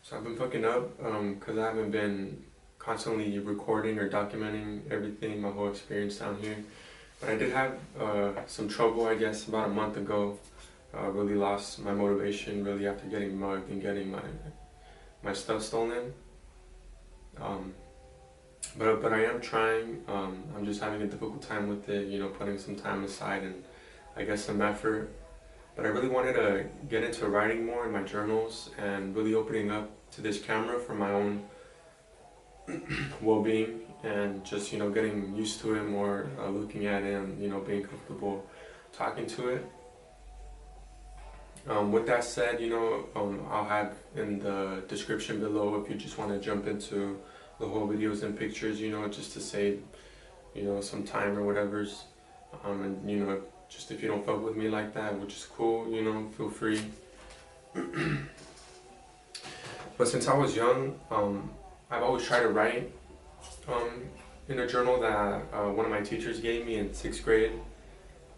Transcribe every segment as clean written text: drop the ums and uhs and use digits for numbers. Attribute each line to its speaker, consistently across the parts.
Speaker 1: So I've been fucking up because I haven't been constantly recording or documenting everything, my whole experience down here. But I did have some trouble, I guess, about a month ago. Really lost my motivation really after getting mugged and getting my stuff stolen. Um, but I am trying. I'm just having a difficult time with it, putting some time aside and I guess some effort. But I really wanted to get into writing more in my journals and really opening up to this camera for my own well-being and just getting used to it more, looking at it and being comfortable talking to it. With that said, I'll have in the description below if you just want to jump into the whole videos and pictures, just to save some time or whatever's, and just if you don't fuck with me like that, which is cool, feel free. But since I was young, I've always tried to write in a journal that one of my teachers gave me in 6th grade.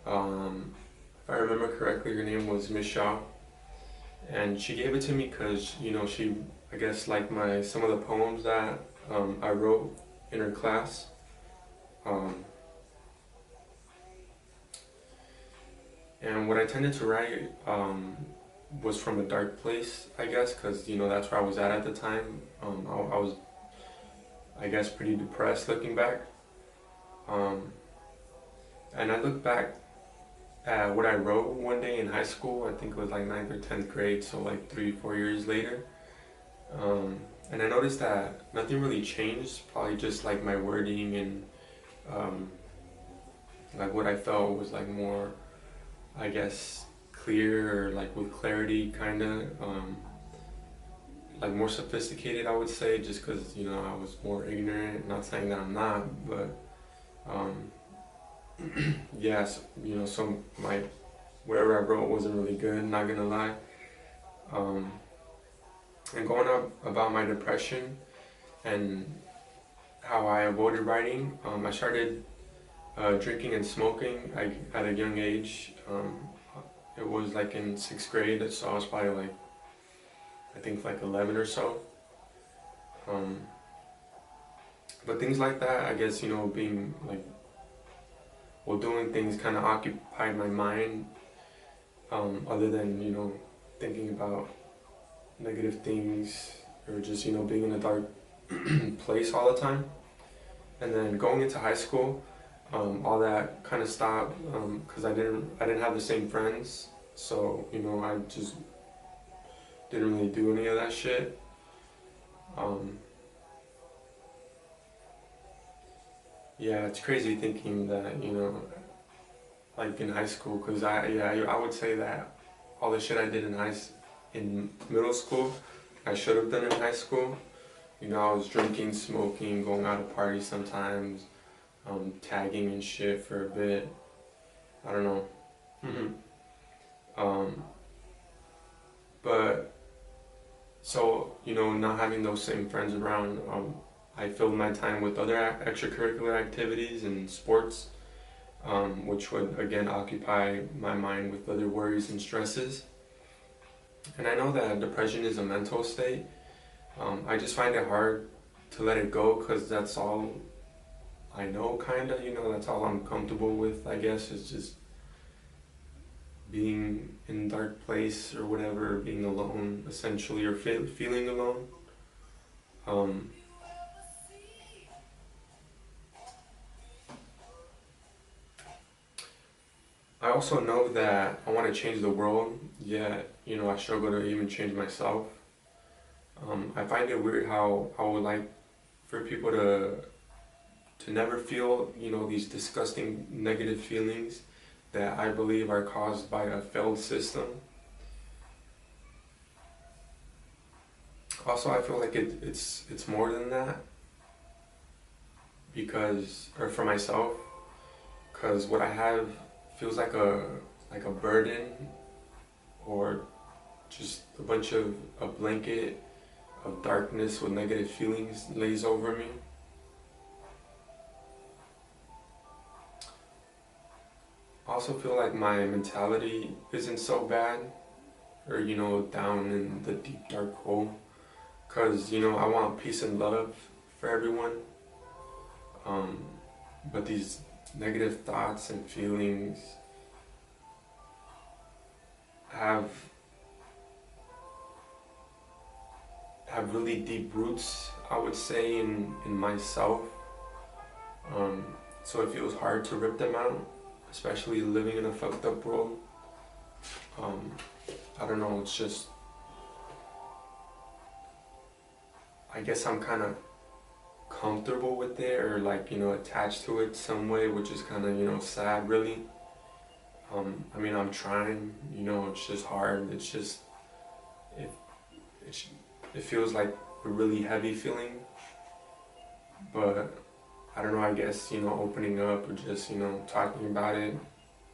Speaker 1: If I remember correctly, her name was Miss Shaw, and she gave it to me because she, I guess, liked some of the poems that I wrote in her class. And what I tended to write was from a dark place, I guess, because that's where I was at the time. I was, I guess, pretty depressed looking back. And I look back at what I wrote one day in high school. I think it was like 9th or 10th grade, so like 3-4 years later. And I noticed that nothing really changed, probably just like my wording and like what I felt was like more, I guess, clear or like with clarity, kind of like more sophisticated, I would say, just because I was more ignorant. Not saying that I'm not, but yes, so my whatever I wrote wasn't really good, not gonna lie. And going up about my depression and how I avoided writing, I started drinking and smoking at a young age. It was like in 6th grade, so I was probably like, I think like 11 or so. But things like that, I guess, being like, well, doing things kind of occupied my mind, other than, thinking about negative things or just, being in a dark place all the time. And then going into high school, all that kind of stopped because I didn't have the same friends, so I just didn't really do any of that shit. Yeah, it's crazy thinking that like in high school, because I would say that all the shit I did in middle school I should have done in high school. I was drinking, smoking, going out to parties sometimes, tagging and shit for a bit. I don't know. But so not having those same friends around, I filled my time with other extracurricular activities and sports, which would again occupy my mind with other worries and stresses. And I know that depression is a mental state. I just find it hard to let it go because that's all I know, kind of, that's all I'm comfortable with, I guess, is just being in a dark place or whatever, being alone, essentially, or feeling alone. I also know that I want to change the world, yet, I struggle to even change myself. I find it weird how I would like for people to never feel, these disgusting negative feelings that I believe are caused by a failed system. Also, I feel like it's more than that, or for myself, because what I have feels like a burden, or just a blanket of darkness with negative feelings lays over me. I also feel like my mentality isn't so bad, or down in the deep dark hole. because you know I want peace and love for everyone. But these negative thoughts and feelings have really deep roots, I would say, in myself. So it feels hard to rip them out, especially living in a fucked up world. I don't know, it's just, I guess I'm kind of comfortable with it, or like, you know, attached to it some way, which is kind of, you know, sad really. I mean, I'm trying, you know, it's just hard. It's just, it feels like a really heavy feeling, but I don't know, I guess, you know, opening up or just, you know, talking about it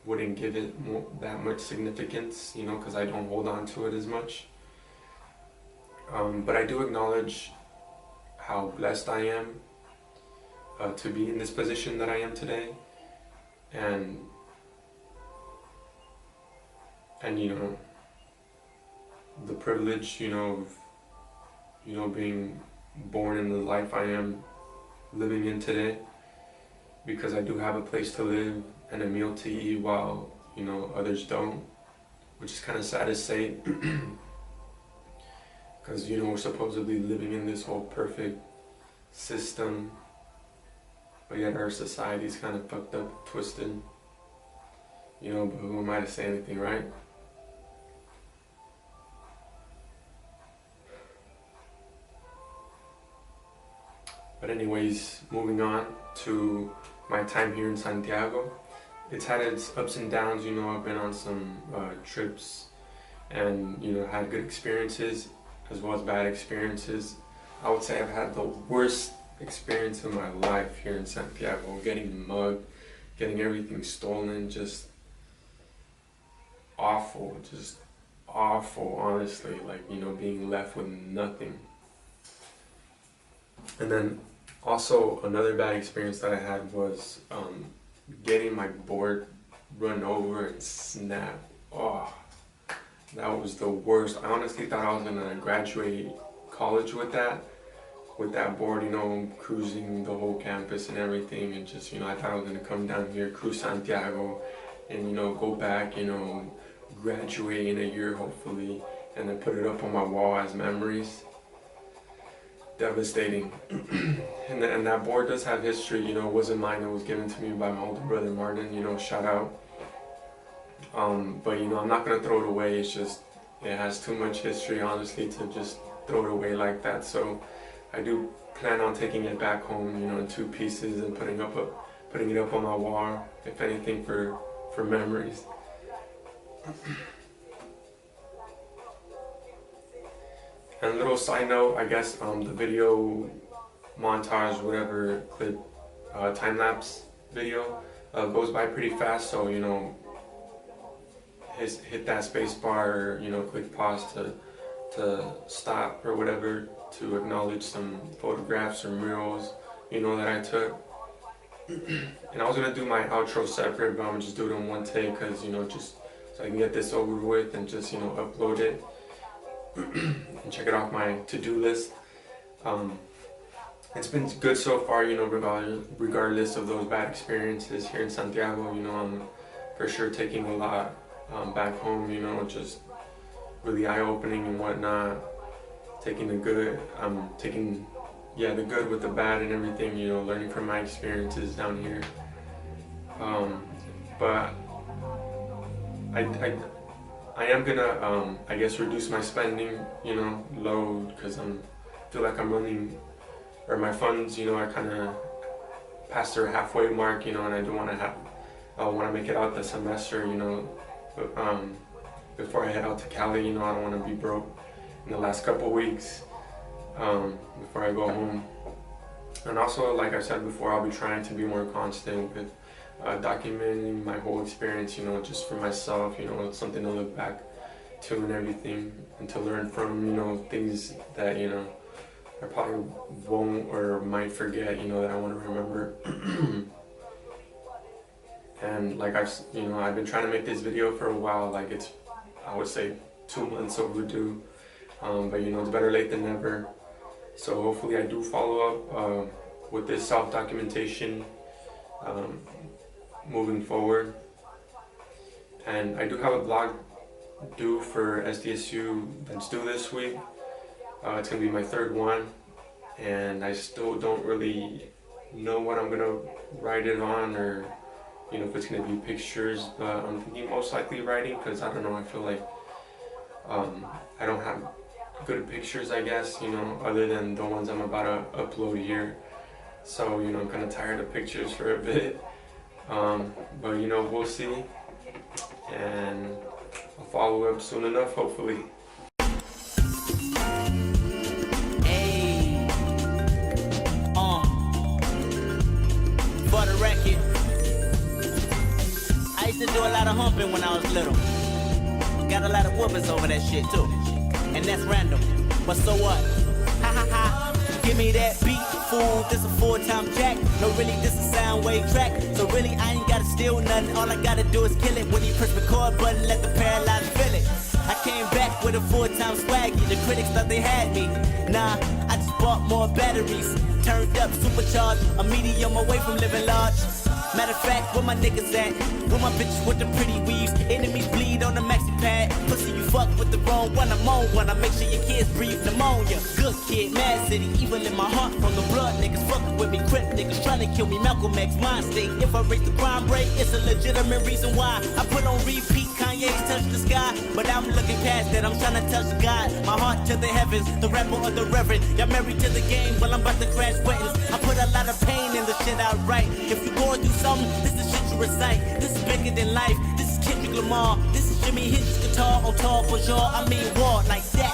Speaker 1: wouldn't give it that much significance, you know, because I don't hold on to it as much. But I do acknowledge how blessed I am to be in this position that I am today, and you know, the privilege, you know, of being born in the life I am living in today, because I do have a place to live and a meal to eat while, you know, others don't, which is kind of sad to say, because, you know, we're supposedly living in this whole perfect system, but yet our society is kind of fucked up, twisted, you know, but who am I to say anything, right? But anyways, moving on to my time here in Santiago. It's had its ups and downs, you know. I've been on some trips and, you know, had good experiences as well as bad experiences. I would say I've had the worst experience of my life here in Santiago, getting mugged, getting everything stolen, just awful, honestly, like, you know, being left with nothing. And then also another bad experience that I had was getting my board run over and snapped. Oh, that was the worst. I honestly thought I was gonna graduate college with that board, you know, cruising the whole campus and everything, and just, you know, I thought I was gonna come down here, cruise Santiago, and, you know, go back, you know, graduate in a year hopefully, and then put it up on my wall as memories. Devastating. And that board does have history, you know. It wasn't mine, it was given to me by my older brother Martin, you know, shout out. But, you know, I'm not gonna throw it away. It's just, it has too much history, honestly, to just throw it away like that. So I do plan on taking it back home, you know, in 2 pieces, and putting it up on my wall, if anything, for memories. And a little side note, I guess, the video montage, whatever clip, time-lapse video goes by pretty fast, so, you know, hit that space bar, or, you know, click pause to stop or whatever, to acknowledge some photographs or murals, you know, that I took. And I was gonna do my outro separate, but I'm gonna just do it in one take, because, you know, just so I can get this over with and just, you know, upload it and check it off my to-do list. It's been good so far, you know, regardless of those bad experiences here in Santiago. You know, I'm for sure taking a lot back home, you know, just really eye-opening and whatnot. Taking the good, the good with the bad and everything, you know, learning from my experiences down here. But I am gonna, I guess, reduce my spending, you know, load, because I feel like I'm running, or my funds, you know, are kind of past their halfway mark, you know, and I don't want to make it out the semester, you know, before I head out to Cali, you know. I don't want to be broke in the last couple weeks before I go home. And also, like I said before, I'll be trying to be more constant with documenting my whole experience, you know, just for myself, you know, it's something to look back to and everything, and to learn from, you know, things that, you know, I probably won't or might forget, you know, that I want to remember. And like I've been trying to make this video for a while, like it's, I would say, 2 months overdue, but, you know, it's better late than never. So hopefully I do follow up with this self-documentation moving forward. And I do have a blog due for SDSU that's due this week. It's going to be my third one, and I still don't really know what I'm going to write it on, or if it's going to be pictures, but I'm thinking most likely writing, because I don't know, I feel like I don't have good pictures, I guess, other than the ones I'm about to upload here. So, I'm kind of tired of pictures for a bit. But, we'll see. And I'll follow up soon enough, hopefully.
Speaker 2: Hey, for the record, I used to do a lot of humping when I was little. Got a lot of whoopings over that shit too. And that's random, but so what? Ha ha ha. Give me that beat, fool, this a full-time jack. No, really, this a sound wave track. So really, I ain't gotta steal nothing. All I gotta do is kill it. When you press record button, let the paralyzed feel it. I came back with a full-time swaggy. The critics thought they had me. Nah, I just bought more batteries. Turned up, supercharged, a medium away from living large. Matter of fact, where my niggas at? Where my bitches with the pretty weaves? Enemies bleed on the maxi pad. Pussy, you fuck with the wrong one. I'm on one. I make sure your kids breathe pneumonia. Good kid, mad city, evil in my heart from the blood. Niggas fucking with me, crip niggas trying to kill me. Malcolm X, mind state. If I raise the crime rate, it's a legitimate reason why. I put on repeat, Kanye's touch the sky. But I'm looking past that, I'm trying to touch God. My heart to the heavens, the rapper or the reverend. Y'all married to the game, well I'm about to crash weddings. I put a lot of pain in the shit I write. If you going through something, this is shit you recite. This is bigger than life. This is Kendrick Lamar. This is Jimmy Hendrix guitar on tall for sure. I mean war like that.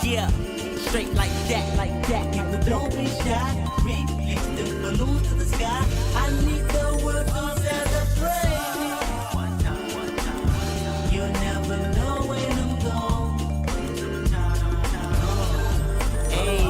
Speaker 2: Yeah, straight like that, like that. People don't be shy. Release them balloons to the sky. I need the world to celebrate me. You'll never know when I'm gone. Hey,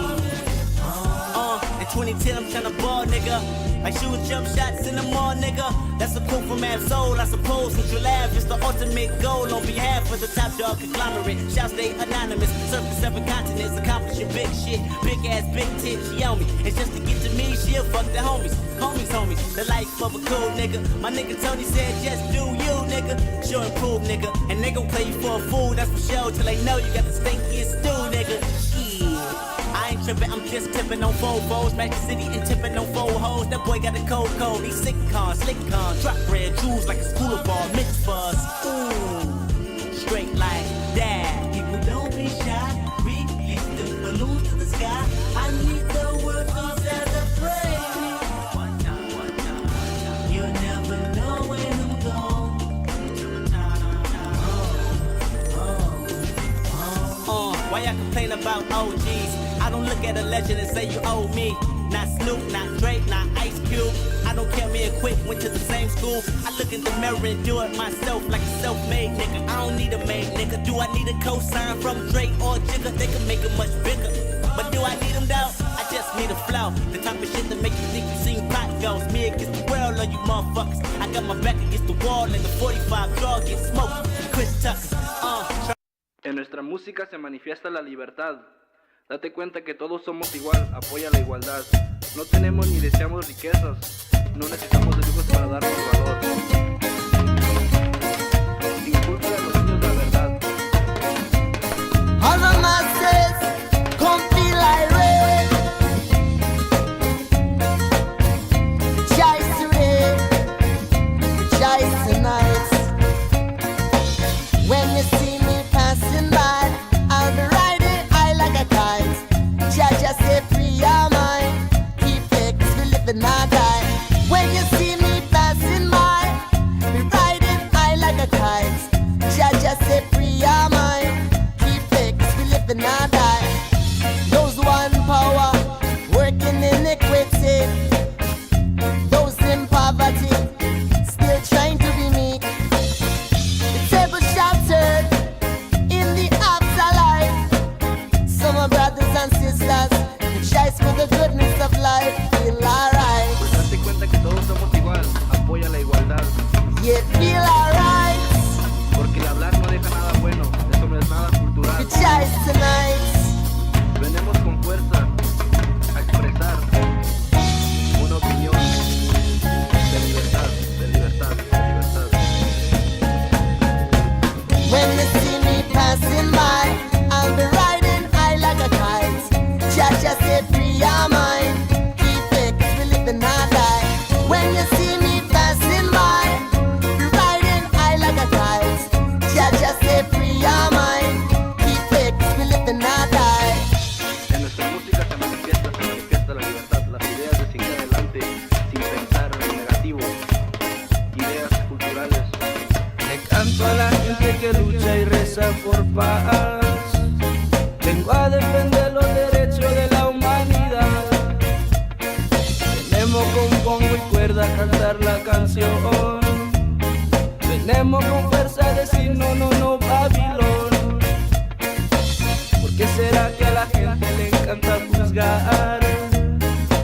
Speaker 2: in 2010 I'm tryna ball, nigga. Like shooting jump shots in the mall, nigga. That's a quote from Ab-Soul, I suppose. Since you laugh, it's the ultimate goal on behalf of the top dog conglomerate. Shout stay anonymous, surfing 7 continents, accomplishing big shit. Big ass, big tits, she on me. And just to get to me, she'll fuck the homies. Homies, the life of a cool nigga. My nigga Tony said, just do you, nigga. Sure improve, nigga. And they gon' play you for a fool, that's for sure. Till they know you got the stinkiest stew, nigga. I ain't trippin', I'm just tippin' on Volvos. Back to city and tippin' on 4 hoes. That boy got a cold. He's sick con, slick con. Drop red jewels like a school of ball. Mixed fuzz. Ooh, straight like that. People don't be shy. Release the balloons to the sky. I need the world to celebrate me. You'll never know when I'm gone. Why y'all complain about OGs? I don't look at a legend and say you owe me. Not Snoop, not Drake, not Ice Cube. I don't care, me and Quick went to the same school. I look in the mirror and do it myself like a self-made nigga. I don't need a maid nigga. Do I need a cosign from Drake or Jigga? They can make it much bigger. But do I need them though? I just need a flow. The type of shit that make you think you seen pot ghosts. Me against the world on you motherfuckers. I got my back against the wall and the 45 draw get smoked. Chris Tucker,
Speaker 3: En nuestra música se manifiesta la libertad. Date cuenta que todos somos igual, apoya la igualdad. No tenemos ni deseamos riquezas, no necesitamos de lujos para darnos valor. Inculca a los niños la verdad.
Speaker 4: All the masses come feel irate. Rejoice today, rejoice tonight. When you see me passing by, I'll be riding high like a kite. Just say free your mind, keep it, 'cause we live and not die. When you see me passing by,
Speaker 3: va a defender los derechos de la humanidad. Venimos con bongo y cuerda a cantar la canción. Venimos con fuerza a decir no, no, no, Babilón. ¿Por qué será que a la gente le encanta juzgar?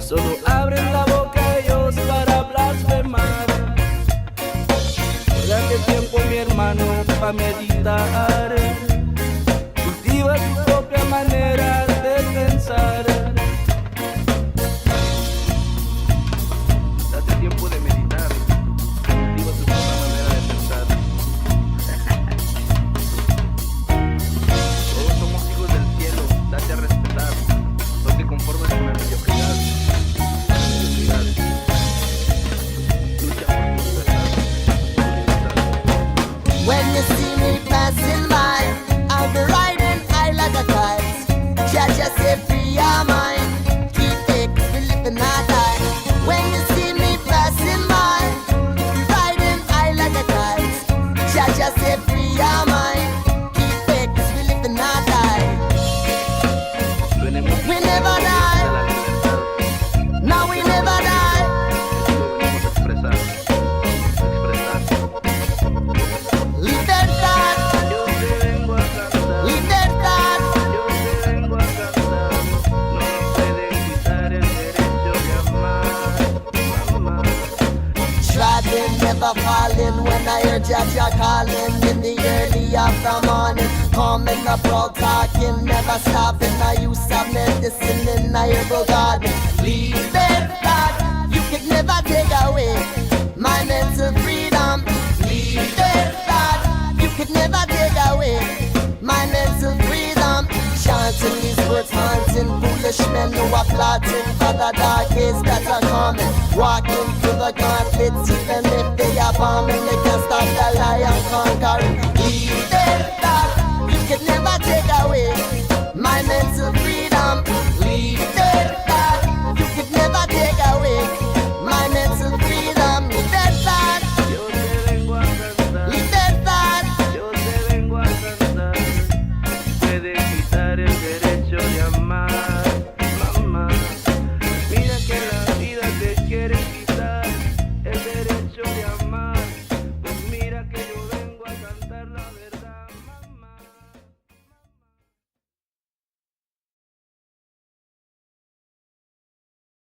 Speaker 3: Solo abren la boca ellos para blasfemar. Date tiempo, mi hermano, para meditar. Cultiva tu propia manera de pensar. Date tiempo de meditar. Cultiva tu propia manera de pensar. Todos somos hijos del cielo, date a respetar. No te conformes con la mediocridad. Lucha por tu libertad.
Speaker 4: When you see me passing by, I'll be riding high like a kite. Just say free your mind, keep it, we living our life. When you see me passing by, riding high like a kite. Just say free your mind, keep it, we living our life. We never die, no we never die. Libertad, libertad. Trodden, never falling when I hear Jaja calling in the early after morning. Coming up, all talking, never stopping. I use some medicine in my herbal garden. Libertad, you could never take away my mental freedom. Libertad, you could never take away my mental freedom. Chanting these words, haunting foolish men who are plotting for the dark days that are coming. Walking through the conflicts, even if they are bombing, they can't stop the lion conquering. Libertad, you could never take away